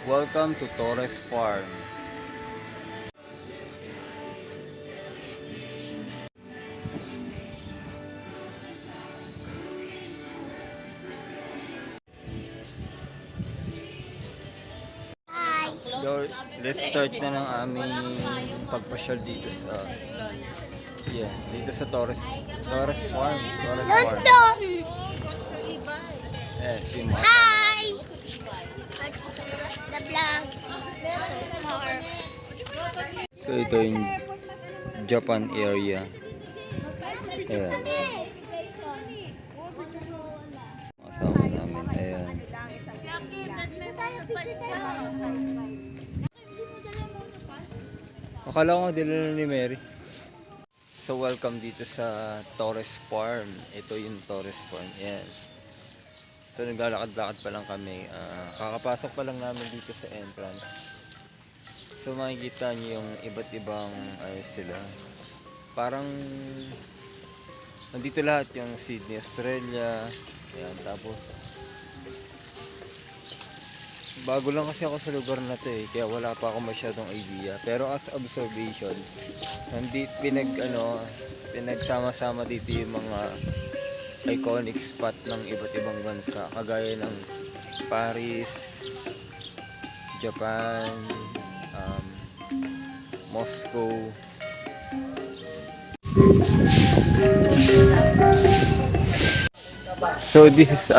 Welcome to Torres Farm. So, let's start na ng aming pagpasyal dito sa dito sa Torres Farm. Torres Farm. Si mga Hi! The vlog so far. So ito yung Japan area. Ayan. Kasama namin. Ayan. Akala ko dila ni Mary. So welcome dito sa Torres Farm. Ito yung Torres Farm. Ayan. So naglalakad-lakad pa lang kami. Kakapasok pa lang namin dito sa entrance. So makikita niyo yung iba't ibang sila. Parang nandito lahat yung Sydney, Australia. Ayan, tapos bago lang kasi ako sa lugar na to kaya wala pa ako masyadong idea. Pero as observation, pinagsama-sama dito yung mga iconic spot ng iba't ibang bansa. Kagaya ng Paris, Japan, Moscow. So this is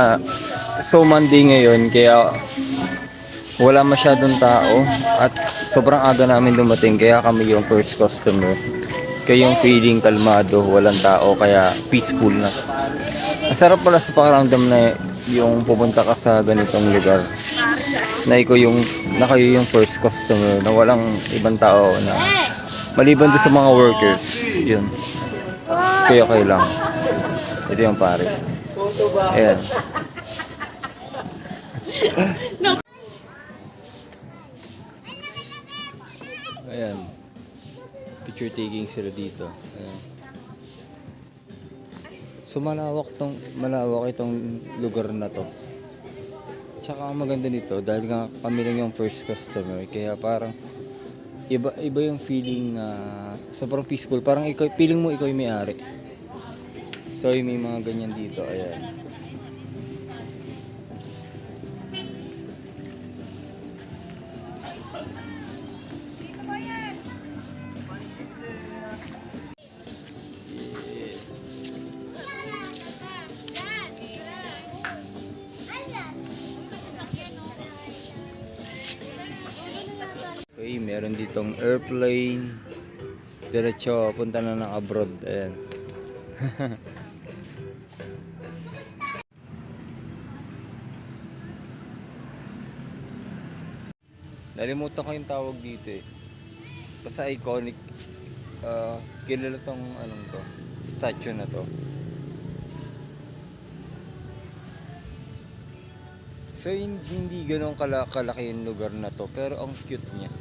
Monday ngayon kaya wala masyadong tao at sobrang aga namin dumating kaya kami yung first customer. Kaya yung feeling kalmado, walang tao kaya peaceful na. Ang sarap pala sa pakiramdam na yung pupunta ka sa ganitong lugar na kayo yung first customer na walang ibang tao na maliban doon sa mga workers. Yun. Kaya okay lang. Ito yung pare. Ayan. Ayan. Picture taking sila dito. Ayan. So malawak itong lugar na to. Tsaka ang maganda nito dahil nga kami lang yung first customer kaya parang iba yung feeling na sobrang peaceful. Parang feeling mo ikaw yung may-ari. So may mga ganyan dito. Ayan. Okay, meron ditong airplane. Diretso, punta na ng abroad. Ayan. Nalimutan ko yung tawag dito Basta iconic. Kilala tong to, statue na to. So hindi ganun kalaki yung lugar na to pero ang cute niya.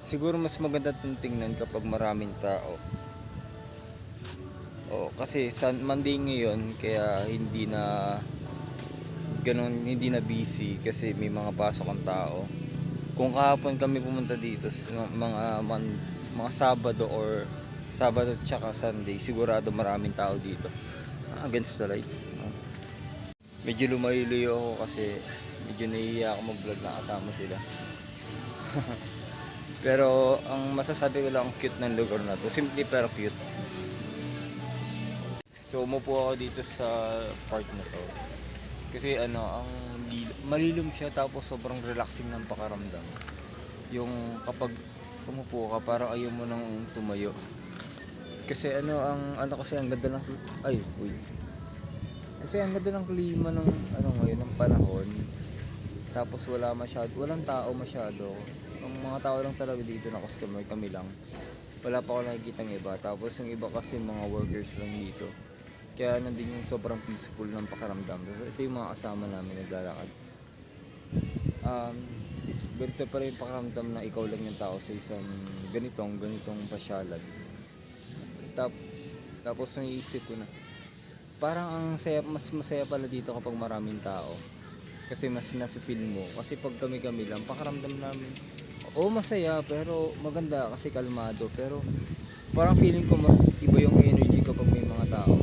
Siguro mas maganda itong tingnan kapag maraming tao. Kasi Monday ngayon kaya hindi na busy kasi may mga pasok ang tao. Kung kahapon kami pumunta dito mga Sabado tsaka Sunday, sigurado maraming tao dito. Against the light. Medyo lumayo ako kasi medyo nahihiya ako mag-vlog na kasama sila. Pero ang masasabi ko lang, ang cute ng lugar na to. Simple pero cute. So umupo ako dito sa park na to. Kasi malilom siya tapos sobrang relaxing ng pakiramdam. Yung kapag umupo ka parang ayaw mo nang tumayo. Kasi kasi ang ganda ng Kasi ang ganda ng klima ng ngayon ng panahon. Tapos walang tao masyado. Ang mga tao lang talaga dito na customer, kami lang. Wala pa ako nakikitang iba. Tapos yung iba kasi mga workers lang dito. Kaya nandun yung sobrang peaceful ng pakiramdam. So ito yung mga kasama namin naglalakad. Ganito pa rin yung pakiramdam na ikaw lang yung tao sa isang ganitong pasyalan. Tapos naisip ko na parang mas masaya pala dito kapag maraming tao. Kasi mas nafe-feel mo. Kasi pag kami-kami lang, pakaramdam namin, oo masaya, pero maganda kasi kalmado. Pero parang feeling ko mas iba yung energy kapag may mga tao.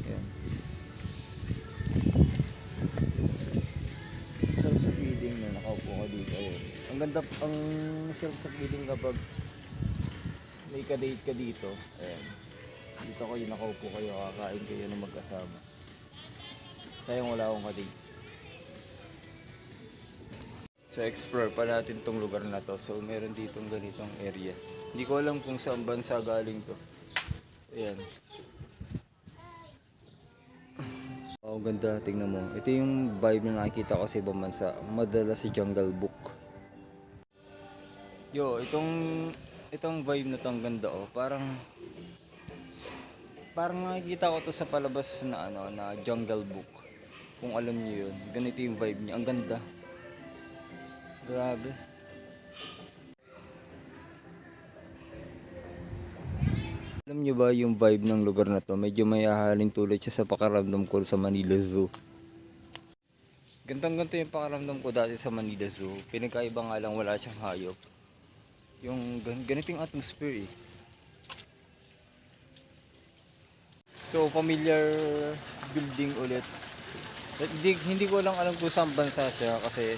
Ayan. Sarap sa feeling na nakaupo ka dito. Ayun. Ang ganda, ang sarap sa feeling kapag may ka-date ka dito. Ayan. Dito kayo nakaupo kayo, kakain kayo ng magkasama. Sayang wala akong ka-date. So explore pa natin tong lugar na to. So meron ditong ganitong area. Hindi ko alam kung saan bansa galing to. Ayan. Oh, ganda, tingnan mo. Ito yung vibe na nakikita ko sa ibang bansa. Madalas sa Jungle Book. Yo, itong vibe na to ang ganda oh. Parang nakikita ko to sa palabas na ano na Jungle Book. Kung alam niyo yun. Ganito yung vibe niya. Ang ganda. Grabe. Alam niyo ba yung vibe ng lugar na to? Medyo may hahalin tulad siya sa pakaramdam ko sa Manila Zoo. Gantang-ganto yung pakaramdam ko dati sa Manila Zoo. Pinagkaiba nga lang wala siyang hayop. Yung ganito yung atmosphere eh. So familiar building ulit. Hindi ko lang alam kung saan bansa siya kasi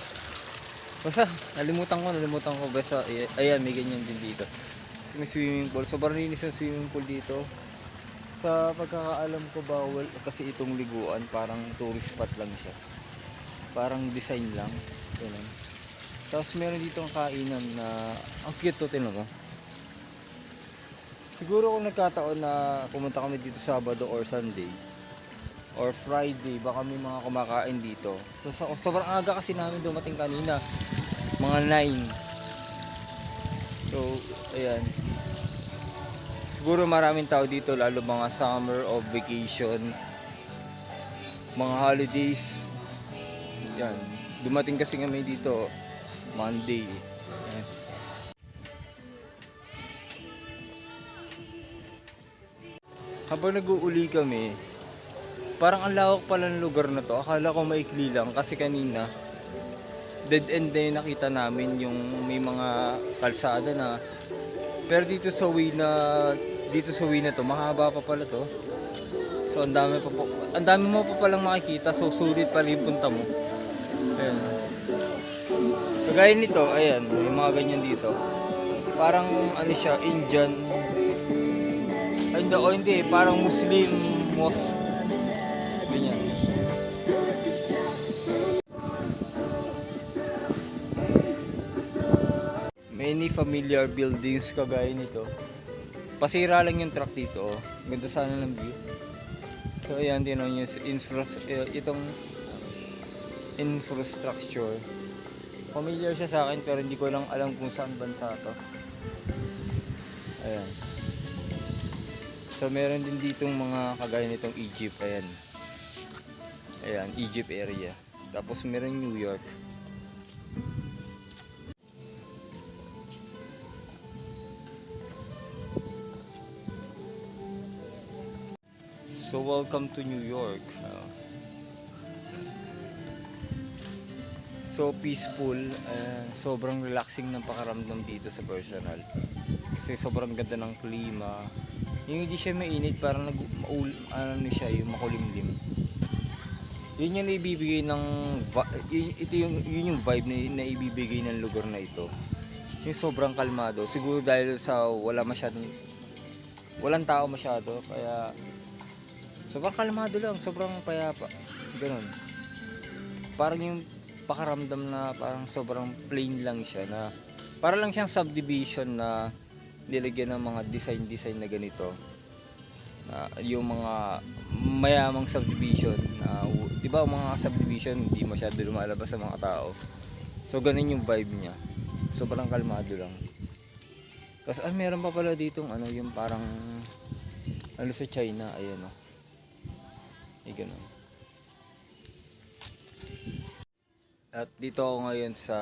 basta nalimutan ko basta ayan may ganyan din dito. May swimming pool. Sobrang linis ng swimming pool dito. Sa pagkakaalam ko bawal kasi itong liguan, parang tourist spot lang siya. Parang design lang. Ganun. Tapos meron ditong kainan na ang cute to, tingnan mo. Siguro kung nagkataon na pumunta kami dito Sabado or Sunday or Friday, baka may mga kumakain dito. So sobrang aga kasi namin dumating kanina. Mga 9. So, ayan. Siguro maraming tao dito, lalo mga summer of vacation, mga holidays. Yan. Dumating kasi kami dito Monday. Ayan. Habang nag-uuli kami, parang ang lawak pala ng lugar na to. Akala ko maikli lang kasi kanina dead end na yung nakita namin, yung may mga kalsada na, pero dito sa way na to mahaba pa pala to. So ang dami mo pa palang makikita, so sulit pa rin yung punta mo. Ayan. Kagaya nito, ayan, may mga ganyan dito. Parang ano siya, Indian. Ay hindi, parang Muslim mosque. Ganyan. Many familiar buildings kagaya nito. Pasira lang yung truck dito. Oh. Ganda sana ng view. So ayan din yung itong infrastructure. Familiar siya sa akin pero hindi ko lang alam kung saan bansa to. Ayan. So meron din ditong mga kagaya nitong Egypt. Ayan. Ayan, Egypt area. Tapos meron New York. So welcome to New York. So peaceful, sobrang relaxing ng pakaramdam dito sa personal. Kasi sobrang ganda ng klima. Yung hindi siya mainit, parang ano siya, yung makulimlim. Yun yung naibibigay ng yun yung vibe na ibibigay ng lugar na ito. Yung sobrang kalmado. Siguro dahil sa walang tao masyado, kaya sobrang kalmado lang, sobrang payapa. Ganun. Parang yung pakaramdam na parang sobrang plain lang siya na para lang siyang subdivision na nilagyan ng mga design na ganito. Na yung mga mayamang subdivision na 'di ba mga subdivision hindi masyado lumalabas sa mga tao. So ganun yung vibe niya. Sobrang kalmado lang. Kasi meron pa pala ditong ano yung parang ano sa China, ayan oh. Ganun. At dito ako ngayon sa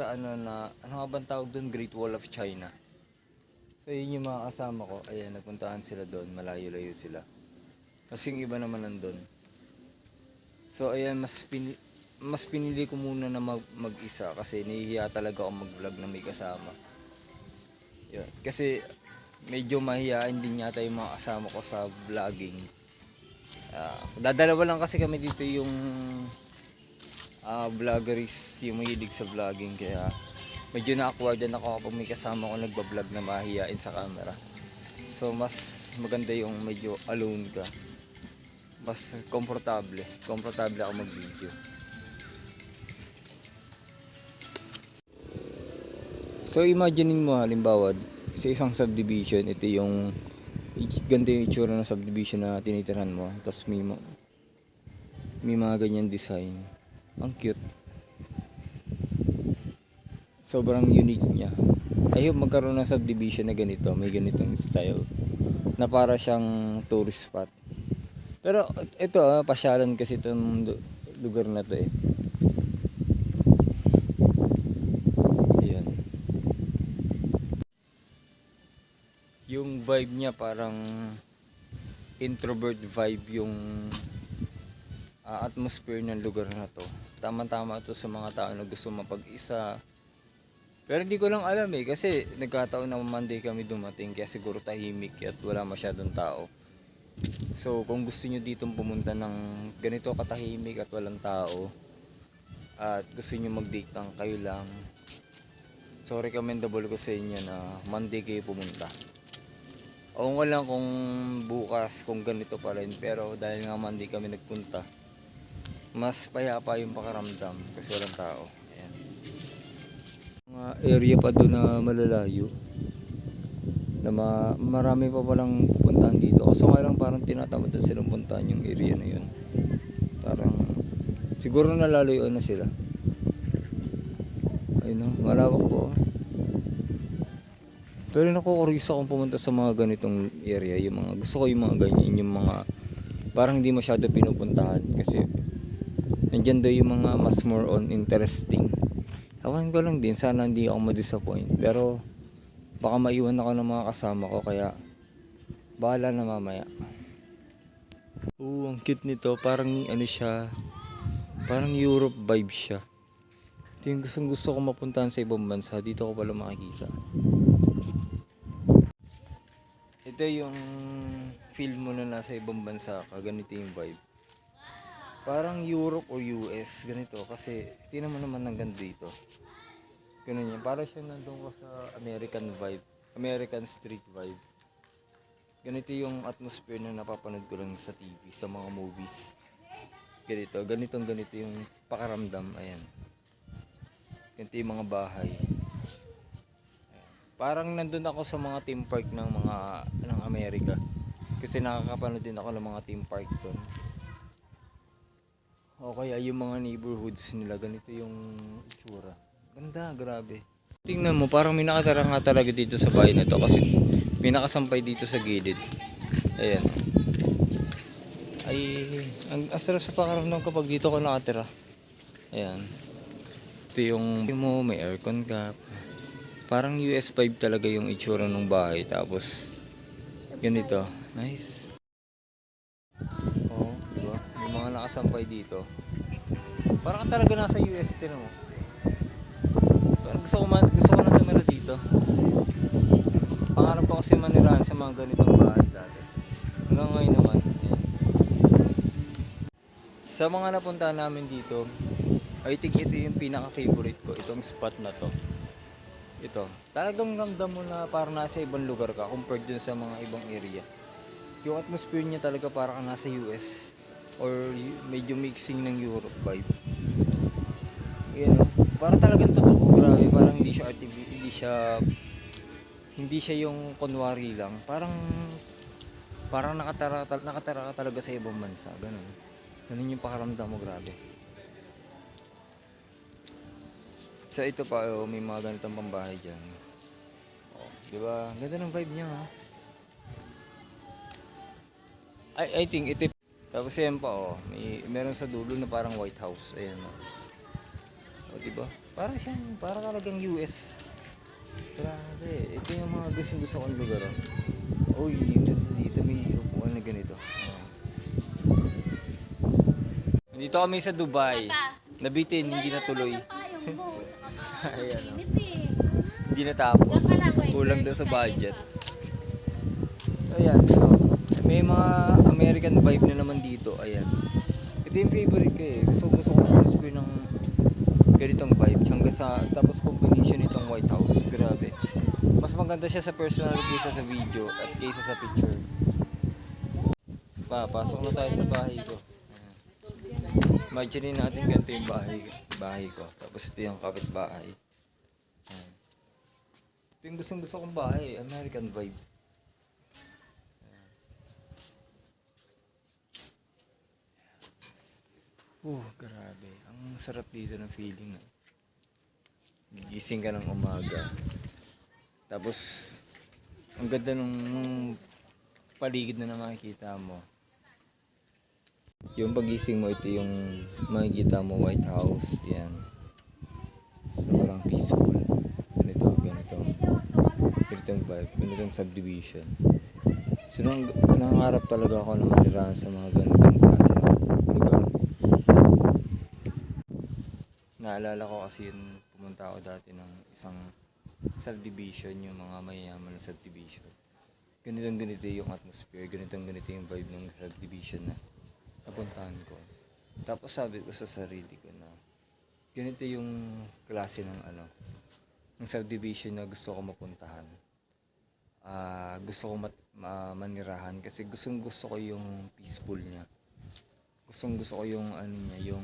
ano nga bang tawag doon, Great Wall of China. So yun yung mga kasama ko, ayan, nagpuntahan sila doon, malayo-layo sila. Kasi yung iba naman nandun. So ayan, mas pinili ko muna na mag-isa kasi nahihiya talaga ako mag-vlog na may kasama. Yun. Kasi medyo mahihain din yata yung mga kasama ko sa vlogging. Dadalawa lang kasi kami dito yung vloggeries, yung mahilig sa vlogging, kaya medyo na-awkward din ako kapag may kasama ko nagbablog na mahihain sa camera. So mas maganda yung medyo alone ka. Mas komportable ako mag-video. So imaginein mo halimbawa sa isang subdivision, ito yung ganito yung itsura ng subdivision na tinitirhan mo. Tapos may mga ganyan design. Ang cute. Sobrang unique niya. Ayun, magkaroon ng subdivision na ganito, may ganitong style na para siyang tourist spot. Pero ito pasyalan kasi itong lugar na to eh. Ayan. Yung vibe niya parang introvert vibe yung atmosphere ng lugar na to. Tama-tama to sa mga tao na gusto mapag-isa. Pero hindi ko lang alam eh kasi nagkataon na Monday kami dumating kaya siguro tahimik at wala masyadong tao. So kung gusto nyo ditong pumunta ng ganito katahimik at walang tao at gusto nyo mag-date lang, kayo lang, so recommendable ko sa inyo na Monday kayo pumunta. O nga lang kung bukas kung ganito pa rin, pero dahil nga Monday kami nagpunta, mas payapa yung pakaramdam kasi walang tao. Ayan. Mga area pa doon na malalayo na marami pa palang pupuntahan dito. Kaso nga lang parang tinatamad na silang puntahan yung area na yun. Parang siguro nalalayuan na sila. Ayun o, malawak po. Pero nakukurisa akong pumunta sa mga ganitong area. Yung mga, gusto ko yung mga ganyan. Yung mga parang hindi masyado pinupuntahan. Kasi nandyan daw yung mga mas more on interesting. Awan ko lang din, sana hindi ako ma-disappoint. Pero baka maiwan ako ng mga kasama ko, kaya bahala na mamaya. Ang cute nito. Parang ano siya, parang Europe vibe siya. Ito yung gusto ko mapuntahan sa ibang bansa. Dito ko pala makikita. Ito yung feel mo na nasa ibang bansa ka. Ganito yung vibe. Parang Europe o US. Ganito. Kasi tingnan mo naman ng ganda dito. Ganun yan. Parang siya nandun ko sa American vibe. American street vibe. Ganito yung atmosphere na napapanood ko lang sa TV, sa mga movies. Ganito. Ganito yung pakaramdam. Ayan. Ganito yung mga bahay. Ayan. Parang nandun ako sa mga theme park ng Amerika. Kasi nakakapanood din ako ng mga theme park doon. O kaya yung mga neighborhoods nila, ganito yung itsura. Ganda, grabe. Tingnan mo, parang may nakatara nga talaga dito sa bahay na to kasi may nakasampay dito sa gilid. Ayan. Ay, ang asarap sa pakaramdam kapag dito ko nakatira. Ayan. Ito yung mo, may aircon ka. Parang US 5 talaga yung itsura ng bahay. Tapos, ganito. Nice. Oo, diba? May mga nakasampay dito. Parang talaga nasa US din mo. Gusto ko na tumira dito. Pangarap ko kasi manirahan sa mga ganitong bahay dati. Hanggang ngayon naman. Ayan. Sa mga napuntahan namin dito, I think ito yung pinaka-favorite ko. Itong spot na to. Ito. Talagang ramdam mo na parang nasa ibang lugar ka compared dun sa mga ibang area. Yung atmosphere niya talaga parang nasa US or medyo mixing ng Europe vibe. Ayan o. Para talagang totoo, grabe, parang hindi siya yung kunwari lang. Parang nakatara ka talaga sa ibang bansa, ganun yung pakaramdam mo, grabe. Sa ito pa, may mga ganitong pambahay dyan. Di ba? Ganda ng vibe niya, ha? I think ito. Tapos yan pa, meron sa dulo na parang White House. Ayan, o, diba? Para talagang US. Grabe. Ito yung mga gusto kong lugar. Uy, yung ganda dito. May upuan na ganito. Dito kami sa Dubai. Nabitin, hindi natuloy. Payong mo. Tsaka Ayan, oh. mainit eh. Hindi natapos. Yan ka lang, wait. Kulang daw sa Kain budget. ka. Ayan, ito. May mga American vibe na naman dito. Ayan. Ito yung favorite ko eh. Gusto ko atmosphere ng ganitong vibe. Hanggang sa, tapos combination nitong White House. Grabe. Mas maganda siya sa personal kaysa sa video at kaysa sa picture. Pasok na tayo sa bahay ko. Ayan. Imagine natin ganito yung bahay ko. Tapos ito yung kapitbahay. Ayan. Ito yung gusto kong bahay. American vibe. Grabe. Ang sarap dito ng feeling. Gigising ka ng umaga. Tapos, ang ganda nung paligid na makikita mo. Yung pagising mo, ito yung makikita mo, White House. Yan. Sobrang peaceful. Ganitong vibe. Ganitong subdivision. So, nangangarap talaga ako na manirahan sa mga ganitong klase ng lugar. Naalala ko kasi yun, pumunta ako dati ng isang subdivision, yung mga mayayaman na subdivision. Ganito yung atmosphere, ganito yung vibe ng subdivision na napuntahan ko. Tapos sabi ko sa sarili ko na ganito yung klase ng ng subdivision na gusto ko mapuntahan. Gusto ko manirahan kasi gusto ko yung peaceful niya. Gusto ko yung yung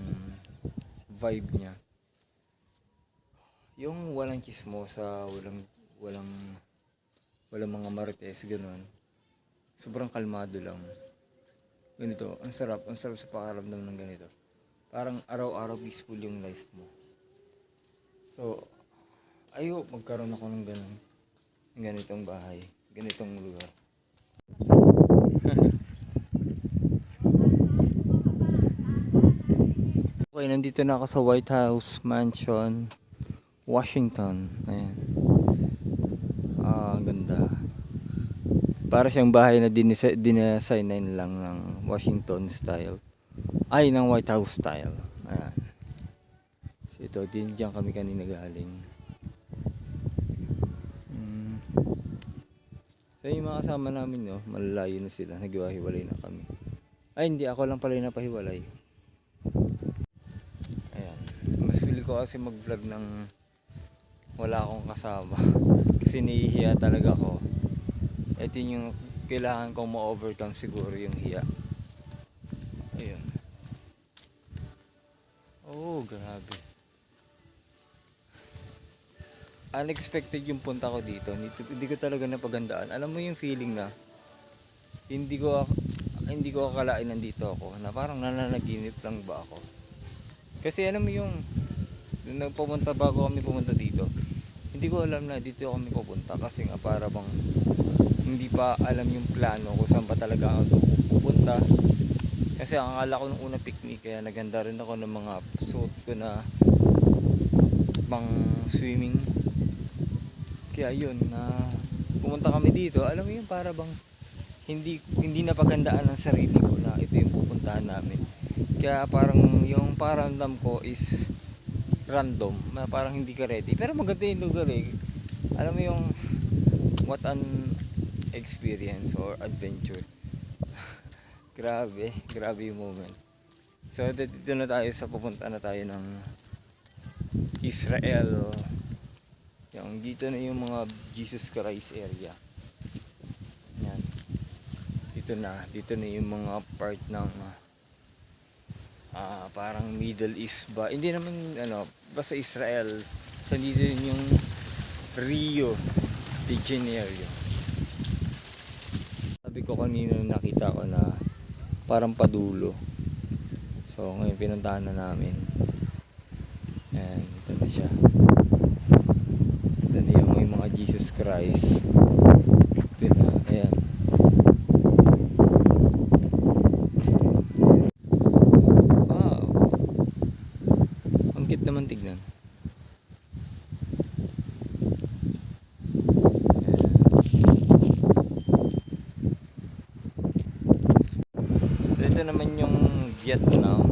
vibe niya. Yung walang chismosa, walang mga marites, gano'n. Sobrang kalmado lang. Ganito, ang sarap sa pakaramdam ng ganito. Parang araw-araw peaceful yung life mo. So, I hope magkaroon ako ng ganitong bahay, ganitong lugar. Okay, nandito na ako sa White House Mansion, Washington. Ayan. Ang ganda. Para siyang bahay na dinesignan lang ng Washington style. Ay, ng White House style. Ayan. So ito, diyan kami kanina galing. So yung mga kasama namin, no, malalayo na sila. Naghiwa-hiwalay na kami. Ay, hindi. Ako lang pala yung napahiwalay. Ayan. Mas feel ko kasi mag-vlog ng wala akong kasama. Kasi nahihiya talaga ako. Ito yung kailangan kong ma-overcome siguro, yung hiya. Ayun. Grabe. Unexpected yung punta ko dito. Hindi ko talaga napagandaan. Alam mo yung feeling na hindi ko akalain nandito ako. Na parang nananaginip lang ba ako. Kasi alam mo yung bago kami pumunta dito, hindi ko alam na dito kami pupunta kasi nga para bang hindi pa alam yung plano kung saan pa talaga ako pupunta. Kasi ang akala ko nung una picnic, kaya naganda rin ako ng mga suit ko na pang swimming. Kaya yun, na pumunta kami dito, alam mo yung para bang hindi napagandaan ng sarili ko na ito yung pupuntahan namin. Kaya parang yung paramdam ko is random, na parang hindi ka ready. Pero maganda yung lugar eh. Alam mo yung what an experience or adventure. grabe yung moment. So dito na tayo pupunta na tayo ng Israel. Yung dito na yung mga Jesus Christ area. Yan. Dito na yung mga part ng parang Middle East ba. Hindi naman basta Israel. So dito yung Rio de Janeiro. Sabi ko kanina nakita ko na parang padulo. So ngayon pinuntahan na namin. Ayan, ito na siya. Ito na yung may mga Jesus Christ. Ito na, ayan. Wow. Ang cute naman tignan. So ito naman yung Vietnam.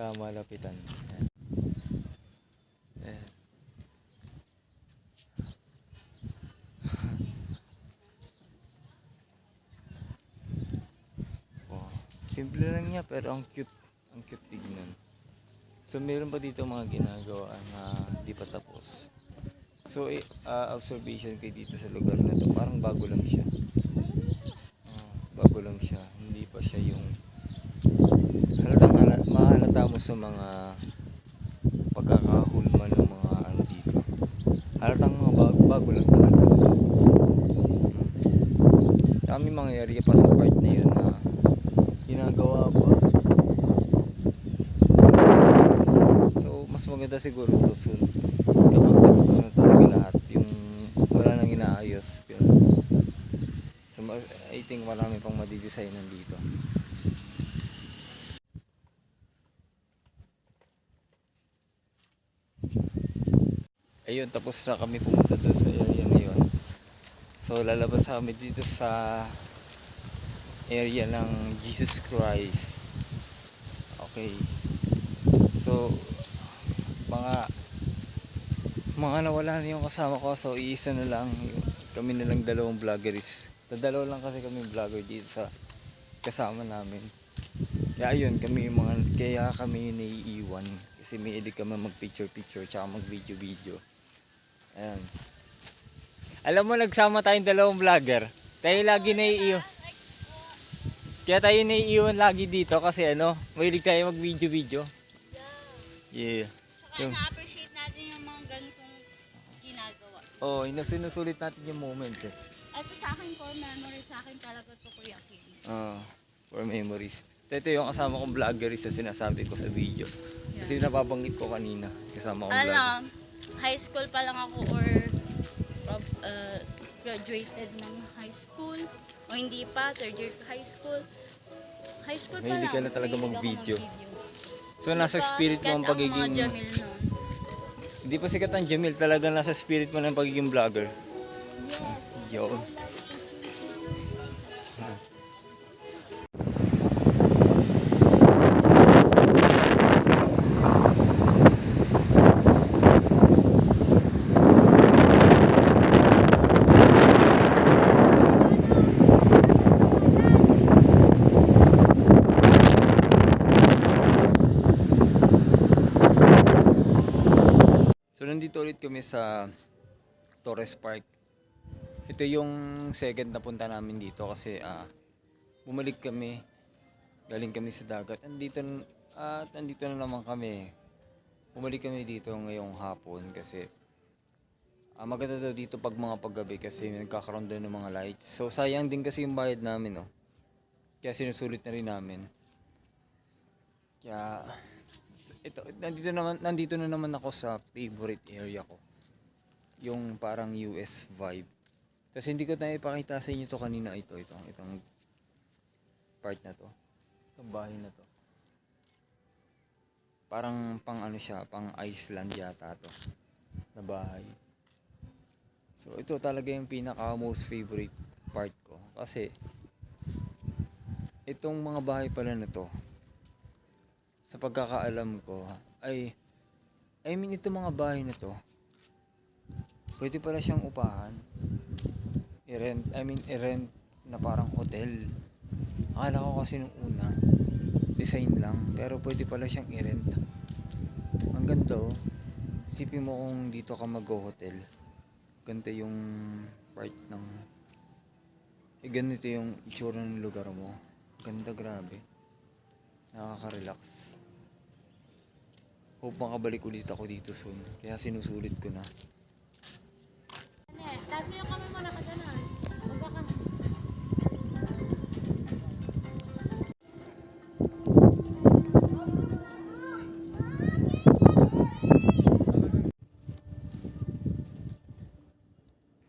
sa malapitan. Ayan. Ayan. Oh, simple lang niya pero ang cute. Ang cute tignan. So meron pa dito mga ginagawa na di pa tapos. So observation ko dito sa lugar na to, parang bago lang siya. Bago lang siya, hindi pa siya yung mahalata mo sa mga pagkakahulman ng mga ano dito. Halatang mga bago lang talaga. Kami mga area pa sa part na yun na ginagawa pa. So mas maganda siguro to soon kapag tapos na talaga lahat yung wala nang inaayos. So I think marami pang madidesignan dito. Ayun, tapos na kami pumunta doon sa area na yun. So lalabas kami dito sa area ng Jesus Christ. Okay. So mga nawala na yung kasama ko, so iisa na lang kami na lang dalawang vloggeries. Dalawa lang kasi kami vlogger dito sa kasama namin. Kaya ayun, kaya kami naiiwan kasi may edit kami mag picture tsaka mag video. Ayan. Alam mo, nagsama tayong dalawang vlogger. Tayo lagi naiiwan. Kaya tayo naiiwan lagi dito kasi mahilig tayo mag video. Yeah. Saka na-appreciate natin yung mga ganitong ginagawa. Oh, sinusulit natin yung moment eh. Ay, sa akin, for memory, sa akin talaga to, Kuya Kim. For memories. Ito yung kasama kong vlogger sa sinasabi ko sa video. Kasi napabanggit ko kanina kasama kong vlogger. High school pa lang ako or graduated ng high school o hindi pa, third year high school. High school pa Mahilig lang. ka na talaga mahilig ako mag-video. mag-video. So nasa spirit mo ang pagiging... Sikat ang mga Jamil nun. Hindi pa sikat ang Jamil, talaga nasa spirit mo ng pagiging vlogger. Yes. Yun. So nandito ulit kami sa Torres Park. Ito yung second na punta namin dito kasi bumalik kami. Galing kami sa dagat. Nandito na naman kami. Bumalik kami dito ngayong hapon kasi maganda daw dito pag mga paggabi kasi nagkakaroon doon ng mga lights. So sayang din kasi yung bayad namin, no. Kaya sinusulit na rin namin. Kaya nandito na naman ako sa favorite area ko. Yung parang US vibe. Kasi hindi ko na ipakita sa inyo to kanina itong part na to. Itong bahay na to. Parang pang siya, pang Iceland yata to na bahay. So ito talaga yung pinaka most favorite part ko kasi itong mga bahay pala na to, sa pagkakaalam ko itong mga bahay na to pwede pala siyang upahan, i-rent na parang hotel. Akala ko kasi nung una design lang, pero pwede pala siyang i-rent. Ang ganda oh. Isipin mo kung dito ka mag-hotel, ganito yung part ng ganito yung itsura ng lugar mo. Ganda, grabe, nakaka-relax. Hope makabalik ulit ako dito soon, kaya sinusulit ko na. Tapos yung kami mo nakaganon. Huwag ka na.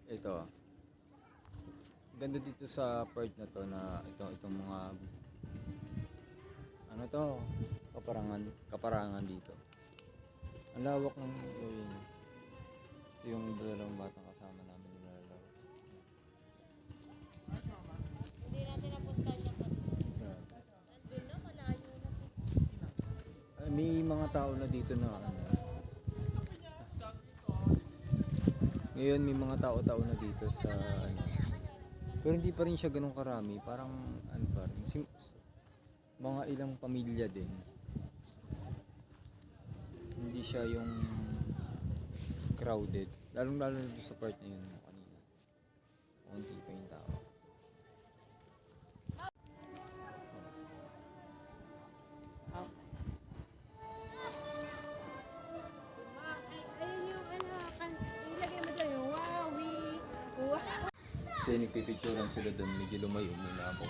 Ito. Ganda dito sa part na to na itong mga kaparangan dito. Ang lawak ng area niya. So, yung dalawang batang kasama namin nilalaro. Hindi natin napunta niya pa. Nandun na, malayo na. mga tao na dito na ano. Ngayon may mga tao-tao na dito sa ano. Pero hindi pa rin siya ganun karami. Parang ano pa rin. Mga ilang pamilya din. Hindi siya yung crowded. Lalong-lalo na doon sa part na yun kanina. Unti pa yung tao. Ayun yung ano, ilagay mo dyan yung wowie. Wow. Kasi nagpipicturean sila doon. Medyo lumayo muna ako.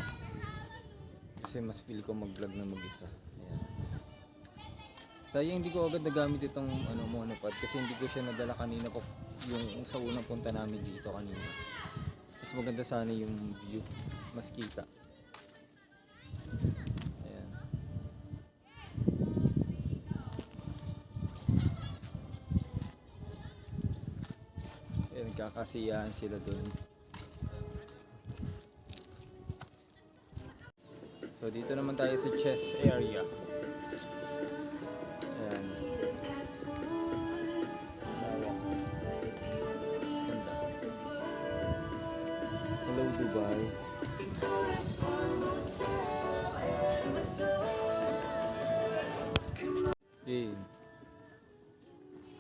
Kasi mas feel ko mag-vlog na mag-isa. Ayan. Sayang hindi ko agad nagamit itong ano, monopod kasi hindi ko siya nadala kanina po yung sa unang punta namin dito kanina. Mas maganda sana yung view, mas kita. Ayan. Ayan, nagkakasiyahan sila doon. So dito naman tayo sa chess area. Ayan. Lawak. Ganda. Hello Dubai. Okay.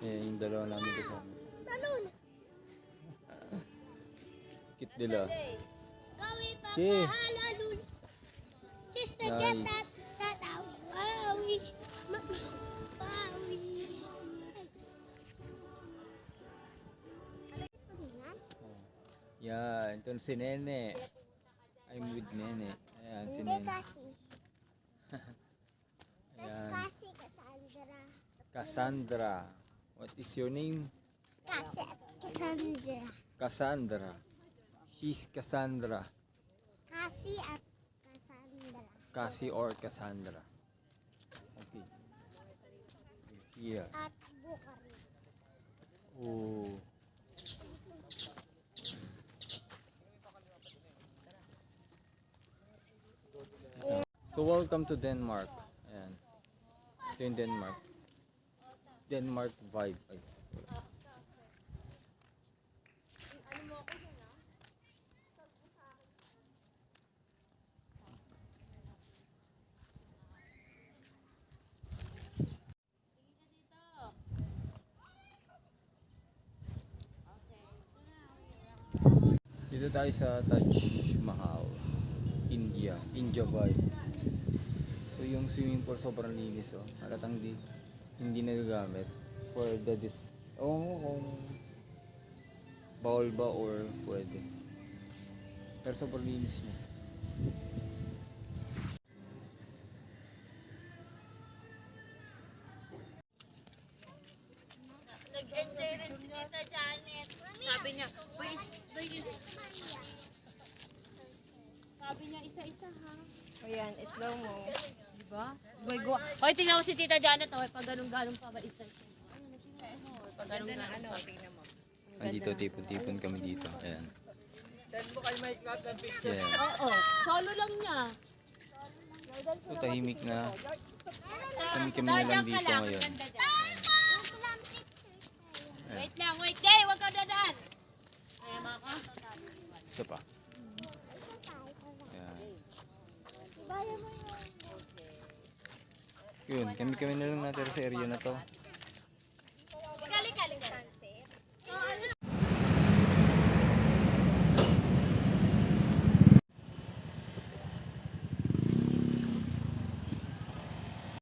Ayan yung dalawa namin kasama. Talon. Kit nila. Gawi pa Okay. pahalalun. Just to Nice. get that wowie. Wowie. Yan, ito si Nene. I'm with Nene. Ayan, si Hindi Nene. kasi. Ayan. Kasi Cassandra. Cassandra. What is your name? Kasi Cassandra. Cassandra. She's Cassandra. Kasi at Cassandra. Cassie or Cassandra. Okay. Here. At Bukari. Oh. So welcome to Denmark. Ayan. Ito yung Denmark. Denmark vibe. Ay, wala. Dito tayo sa Taj Mahal, India, India vibe. So yung swimming pool sobrang linis oh. Halatang hindi nagagamit for the kung bawal ba or pwede. Pero sobrang linis niya. Nag-enjoy rin si Tita Janet. Sabi niya, sabi niya, isa-isa ha. Ayan, slow mo. Diba? Boy, go. Hoy, tingnan mo si Tita Janet. Hoy, pag ganun-ganun pa ba isa-isa? Pag ganun-ganun pa. Andito tipon-tipon kami dito. Ayan. Yeah. Oo. Solo lang niya. So tahimik na. Kami na lang dito ngayon. Ayan. Wait lang, wait. Jay, huwag ka dadaan. Kaya maka. Isa pa. Ayan. Yun, kami na lang natin sa area na to.